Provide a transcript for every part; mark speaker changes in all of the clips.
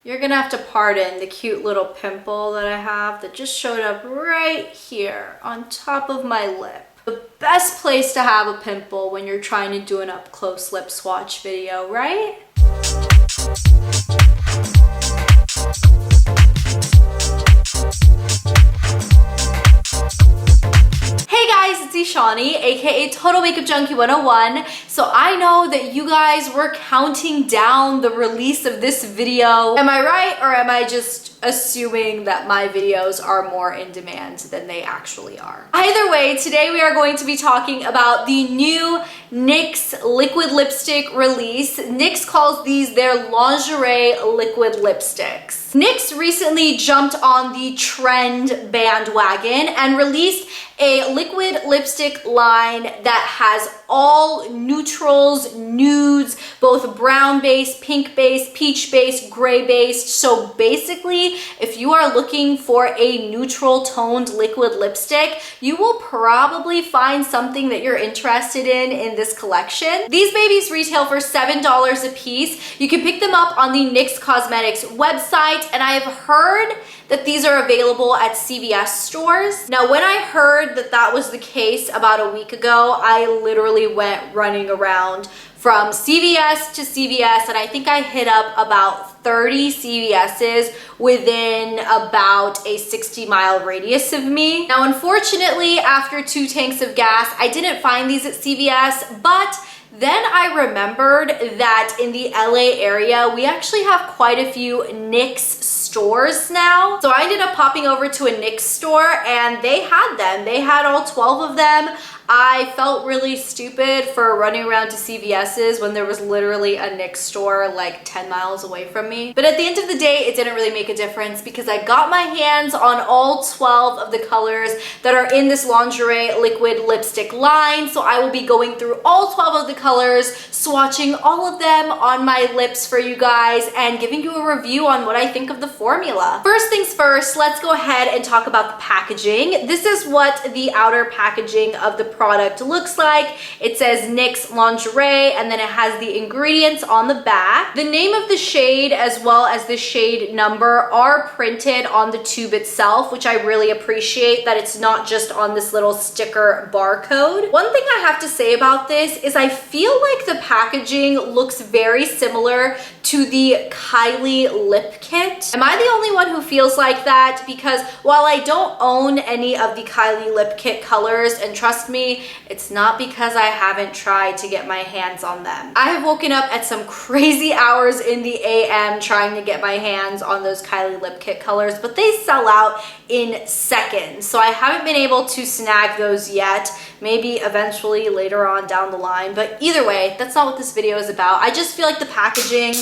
Speaker 1: You're gonna have to pardon the cute little pimple that I have that just showed up right here on top of my lip. The best place to have a pimple when you're trying to do an up-close lip swatch video, right? Hey guys, it's Ishani, aka Total Makeup Junkie 101. So I know that you guys were counting down the release of this video. Am I right, or am I just assuming that my videos are more in demand than they actually are? Either way, today we are going to be talking about the new NYX liquid lipstick release. NYX calls these their lingerie liquid lipsticks. NYX recently jumped on the trend bandwagon and released a liquid lipstick line that has all neutrals, nudes, both brown based, pink based, peach based, gray based. So basically, if you are looking for a neutral toned liquid lipstick, you will probably find something that you're interested in this collection. These babies retail for $7 a piece. You can pick them up on the NYX Cosmetics website, and I have heard that these are available at CVS stores. Now, when I heard that that was the case about a week ago, I literally went running around from CVS to CVS, and I think I hit up about 30 CVS's within about a 60-mile radius of me. Now, unfortunately, after 2 tanks of gas, I didn't find these at CVS, but then I remembered that in the LA area, we actually have quite a few NYX stores now. So I ended up popping over to a NYX store and they had them. They had all 12 of them. I felt really stupid for running around to CVS's when there was literally a NYX store like 10 miles away from me. But at the end of the day, it didn't really make a difference because I got my hands on all 12 of the colors that are in this lingerie liquid lipstick line. So I will be going through all 12 of the colors, swatching all of them on my lips for you guys, and giving you a review on what I think of the formula. First things first, let's go ahead and talk about the packaging. This is what the outer packaging of the product looks like. It says NYX lingerie, and then it has the ingredients on the back. The name of the shade as well as the shade number are printed on the tube itself, which I really appreciate that it's not just on this little sticker barcode. One thing I have to say about this is I feel like the packaging looks very similar to the Kylie lip kit. Am I the only one who feels like that? Because while I don't own any of the Kylie lip kit colors, and trust me, it's not because I haven't tried to get my hands on them. I have woken up at some crazy hours in the AM trying to get my hands on those Kylie lip kit colors, but they sell out in seconds. So I haven't been able to snag those yet. Maybe eventually later on down the line, but either way, that's not what this video is about. I just feel like the packaging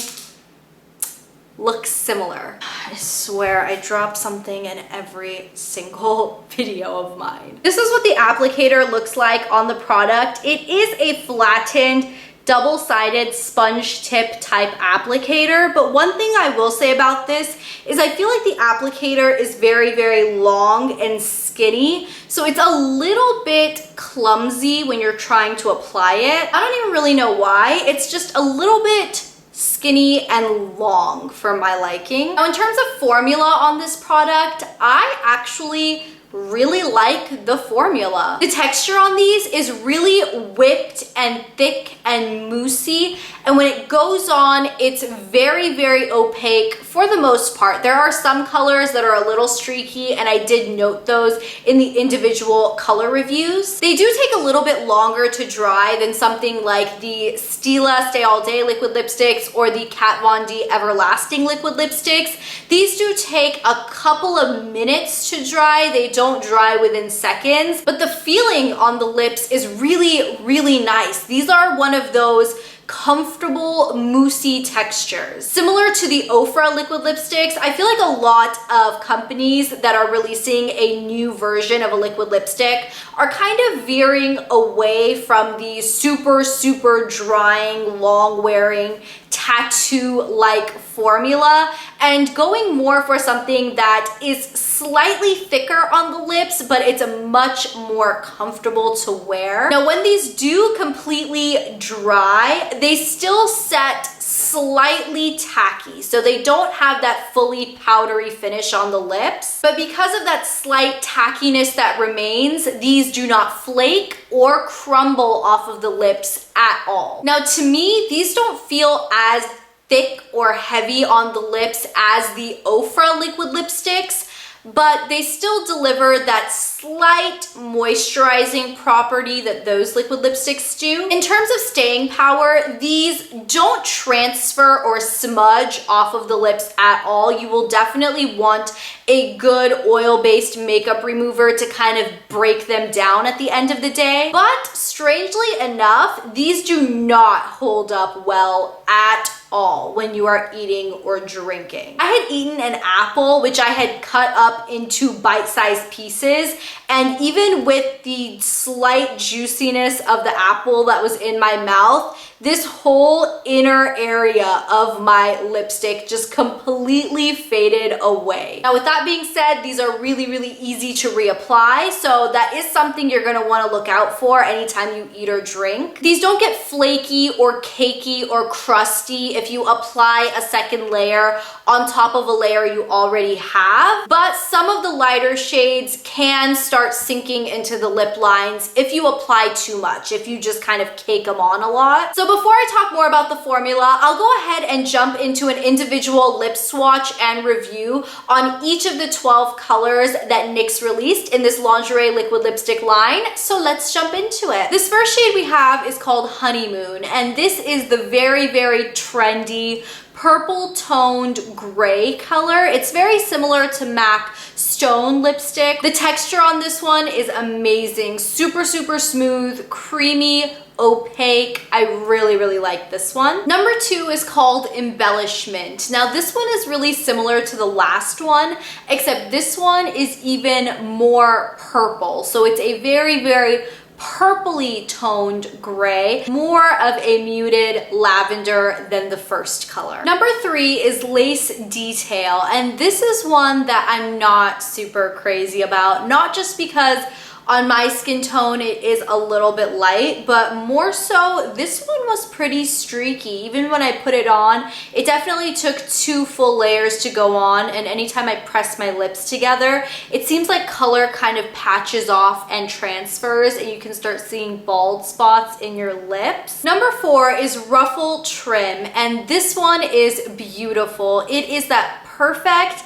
Speaker 1: looks similar. I swear I drop something in every single video of mine. This is what the applicator looks like on the product. It is a flattened, double-sided sponge tip type applicator, but one thing I will say about this is I feel like the applicator is very, very long and skinny, so it's a little bit clumsy when you're trying to apply it. I don't even really know why. It's just a little bit skinny and long for my liking. Now, in terms of formula on this product, I actually really like the formula. The texture on these is really whipped and thick and moussey, and when it goes on, it's very, very opaque for the most part. There are some colors that are a little streaky, and I did note those in the individual color reviews. They do take a little bit longer to dry than something like the Stila Stay All Day liquid lipsticks or the Kat Von D Everlasting liquid lipsticks. These do take a couple of minutes to dry. They don't dry within seconds, but the feeling on the lips is really, really nice. These are one of those comfortable moussey textures. Similar to the Ofra liquid lipsticks, I feel like a lot of companies that are releasing a new version of a liquid lipstick are kind of veering away from the super, super drying, long wearing, tattoo-like formula and going more for something that is slightly thicker on the lips, but it's much more comfortable to wear. Now, when these do completely dry, they still set slightly tacky, so they don't have that fully powdery finish on the lips, but because of that slight tackiness that remains, these do not flake or crumble off of the lips at all. Now, to me, these don't feel as thick or heavy on the lips as the Ofra liquid lipsticks, but they still deliver that slight moisturizing property that those liquid lipsticks do. In terms of staying power, these don't transfer or smudge off of the lips at all. You will definitely want a good oil-based makeup remover to kind of break them down at the end of the day. But strangely enough, these do not hold up well at all when you are eating or drinking. I had eaten an apple, which I had cut up into bite-sized pieces, and even with the slight juiciness of the apple that was in my mouth, this whole inner area of my lipstick just completely faded away. Now, with that being said, these are really, really easy to reapply, so that is something you're gonna wanna look out for anytime you eat or drink. These don't get flaky or cakey or crusty if you apply a second layer on top of a layer you already have, but some of the lighter shades can start sinking into the lip lines if you apply too much, if you just kind of cake them on a lot. So before I talk more about the formula, I'll go ahead and jump into an individual lip swatch and review on each of the 12 colors that NYX released in this lingerie liquid lipstick line. So let's jump into it. This first shade we have is called Honeymoon, and this is the very, very trendy purple toned gray color. It's very similar to MAC Stone lipstick. The texture on this one is amazing. Super, super smooth, creamy, opaque. I really, really like this one. Number 2 is called Embellishment. Now, this one is really similar to the last one, except this one is even more purple. So it's a very, very purpley toned gray, more of a muted lavender than the first color. Number 3 is Lace Detail, and this is one that I'm not super crazy about, not just because on my skin tone it is a little bit light, but more so this one was pretty streaky. Even when I put it on, it definitely took 2 full layers to go on, and anytime I press my lips together, it seems like color kind of patches off and transfers, and you can start seeing bald spots in your lips. Number 4 is Ruffle Trim, and this one is beautiful. It is that perfect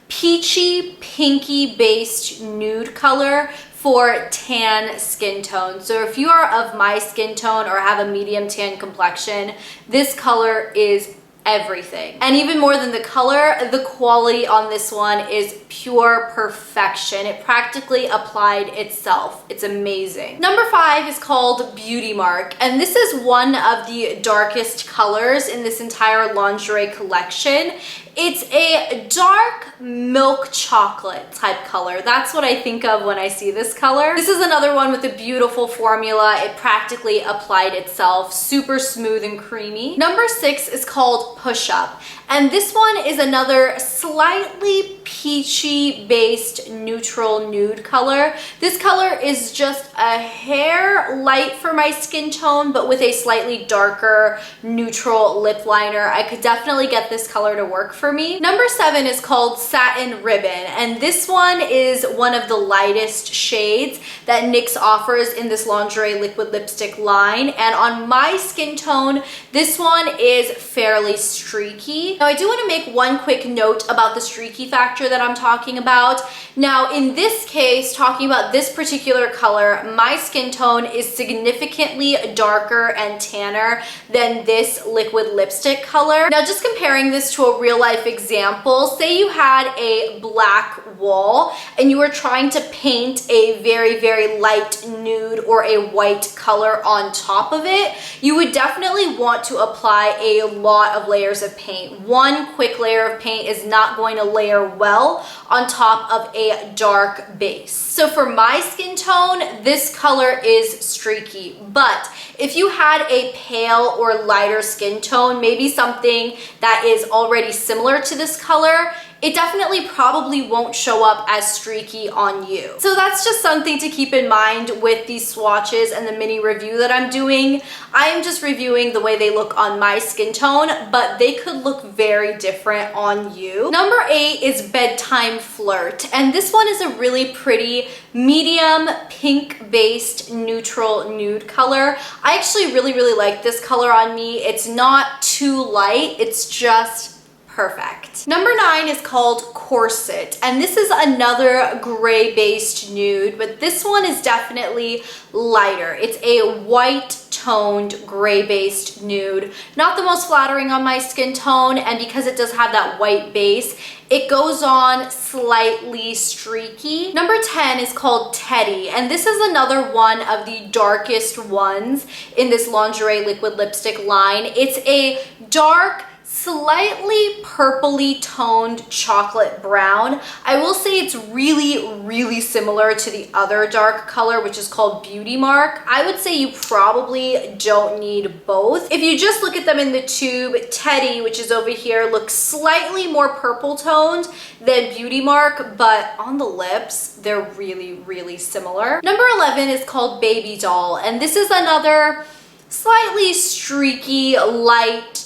Speaker 1: peachy, pinky based nude color for tan skin tone. So if you are of my skin tone or have a medium tan complexion, this color is everything. And even more than the color, the quality on this one is pure perfection. It practically applied itself. It's amazing. Number 5 is called Beauty Mark, and this is one of the darkest colors in this entire lingerie collection. It's a dark milk chocolate type color. That's what I think of when I see this color. This is another one with a beautiful formula. It practically applied itself, super smooth and creamy. Number 6 is called Push Up, and this one is another slightly peachy based neutral nude color. This color is just a hair light for my skin tone, but with a slightly darker neutral lip liner. I could definitely get this color to work for me. Number 7 is called Satin Ribbon, and this one is one of the lightest shades that NYX offers in this lingerie liquid lipstick line, and on my skin tone, this one is fairly streaky. Now, I do want to make one quick note about the streaky factor that I'm talking about. Now, in this case, talking about this particular color, my skin tone is significantly darker and tanner than this liquid lipstick color. Now, just comparing this to a real life example, say you had a black wall and you were trying to paint a very, very light nude or a white color on top of it, you would definitely want to apply a lot of layers of paint. One quick layer of paint is not going to layer well well on top of a dark base. So for my skin tone, this color is streaky, but if you had a pale or lighter skin tone, maybe something that is already similar to this color, it definitely probably won't show up as streaky on you. So that's just something to keep in mind with these swatches and the mini review that I'm doing. I am just reviewing the way they look on my skin tone, but they could look very different on you. Number 8 is Bedtime Flirt, and this one is a really pretty medium pink-based neutral nude color. I actually really like this color on me. It's not too light, it's just perfect. Number 9 is called Corset, and this is another gray-based nude, but this one is definitely lighter. It's a white-toned gray-based nude. Not the most flattering on my skin tone, and because it does have that white base, it goes on slightly streaky. Number 10 is called Teddy, and this is another one of the darkest ones in this lingerie liquid lipstick line. It's a dark, slightly purpley toned chocolate brown. I will say it's really similar to the other dark color, which is called Beauty Mark. I would say you probably don't need both. If you just look at them in the tube, Teddy, which is over here, looks slightly more purple toned than Beauty Mark, but on the lips, they're really similar. Number 11 is called Baby Doll, and this is another slightly streaky, light,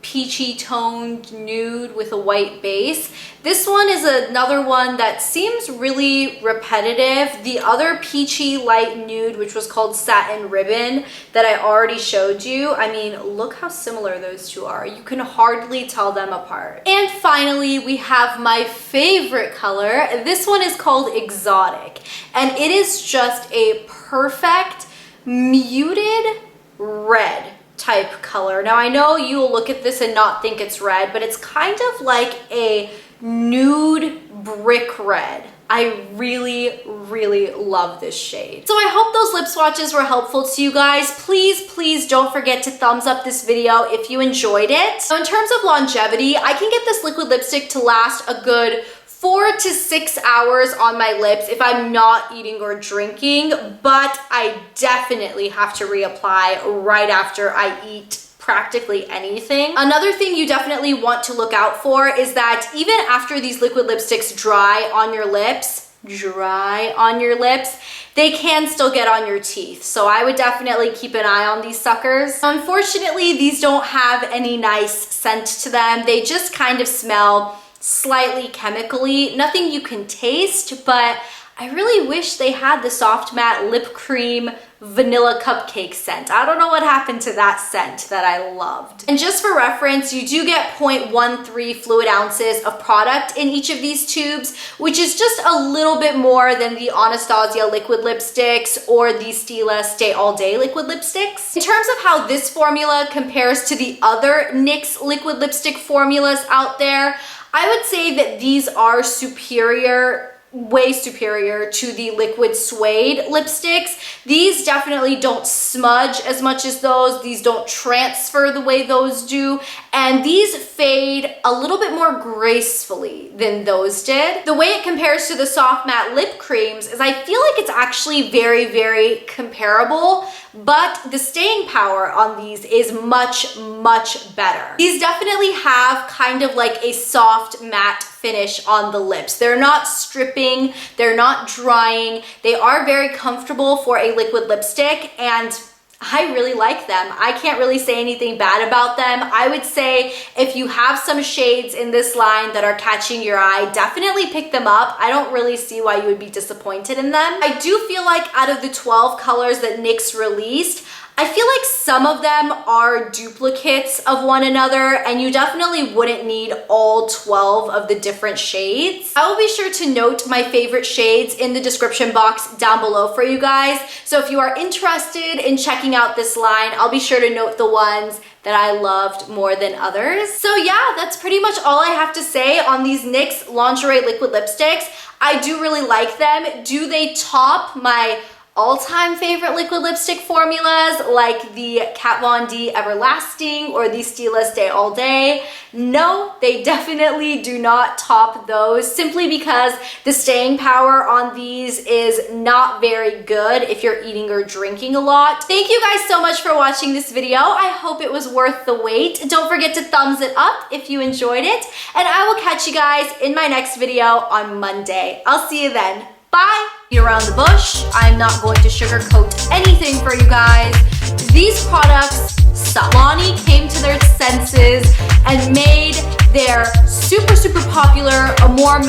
Speaker 1: peachy toned nude with a white base. This one is another one that seems really repetitive. The other peachy light nude, which was called Satin Ribbon, that I already showed you, I mean, look how similar those two are. You can hardly tell them apart. And finally, we have my favorite color. This one is called Exotic, and it is just a perfect muted red type color. Now I know you'll look at this and not think it's red, but it's kind of like a nude brick red. I really love this shade. So I hope those lip swatches were helpful to you guys. Please don't forget to thumbs up this video if you enjoyed it. So in terms of longevity, I can get this liquid lipstick to last a good 4 to 6 hours on my lips if I'm not eating or drinking, but I definitely have to reapply right after I eat practically anything. Another thing you definitely want to look out for is that even after these liquid lipsticks dry on your lips, they can still get on your teeth. So I would definitely keep an eye on these suckers. Unfortunately, these don't have any nice scent to them. They just kind of smell slightly chemically, nothing you can taste, but I really wish they had the soft matte lip cream vanilla cupcake scent. I don't know what happened to that scent that I loved. And just for reference, you do get 0.13 fluid ounces of product in each of these tubes, which is just a little bit more than the Anastasia liquid lipsticks or the Stila Stay All Day liquid lipsticks. In terms of how this formula compares to the other NYX liquid lipstick formulas out there, I would say that these are superior, way superior to the liquid suede lipsticks. These definitely don't smudge as much as those. These don't transfer the way those do. And these fade a little bit more gracefully than those did. The way it compares to the soft matte lip creams is I feel like it's actually very comparable, but the staying power on these is much better. These definitely have kind of like a soft matte finish on the lips. They're not stripping, they're not drying, they are very comfortable for a liquid lipstick, and I really like them. I can't really say anything bad about them. I would say if you have some shades in this line that are catching your eye, definitely pick them up. I don't really see why you would be disappointed in them. I do feel like out of the 12 colors that NYX released, I feel like some of them are duplicates of one another, and you definitely wouldn't need all 12 of the different shades. I will be sure to note my favorite shades in the description box down below for you guys. So if you are interested in checking out this line, I'll be sure to note the ones that I loved more than others. So yeah, that's pretty much all I have to say on these NYX lingerie liquid lipsticks. I do really like them. Do they top my all-time favorite liquid lipstick formulas like the Kat Von D Everlasting or the Stila Stay All Day. No, they definitely do not top those, simply because the staying power on these is not very good if you're eating or drinking a lot. Thank you guys so much for watching this video. I hope it was worth the wait. Don't forget to thumbs it up if you enjoyed it, and I will catch you guys in my next video on Monday. I'll see you then. Bye! Around the bush, I'm not going to sugarcoat anything for you guys. These products suck. Lonnie came to their senses and made their super popular, a more